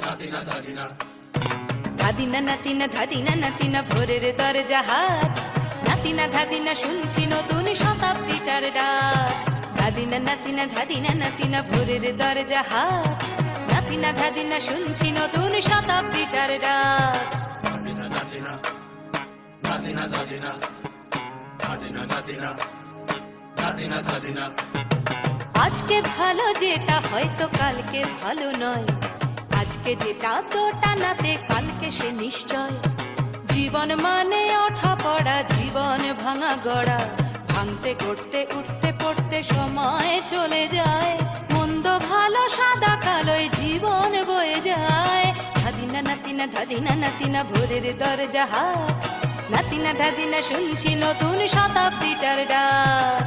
ধাদিনা নাতিনা ধাদিনা নাতিনা ভোরের দরজা হাট, নাতিনা ধাদিনা শুনছি নতুন শতাব্দীটার ডাক। ধাদিনা নাতিনা ধাদিনা নাতিনা ভোরের দরজা হাট, নাতিনা ধাদিনা শুনছি নতুন শতাব্দীটার ডাক। আজকে ভালো যেটা হয়তো কালকে ভালো নয়, আজকে যেটা তোটা নাতে কালকে সে নিশ্চয়। জীবন মানে ওঠা পড়া, জীবন ভাঙা গড়া, ভাঙতে গড়তে উঠতে পড়তে সময় চলে যায়। মন্দ ভালো সাদা কালোয় জীবন বয়ে যায়। ধাদিনা নাতিনা ধাদিনা নাতিনা ভোরের দরজা হাট, নাতিনা ধাদিনা শুনছি নতুন শতাব্দীটার ডাক।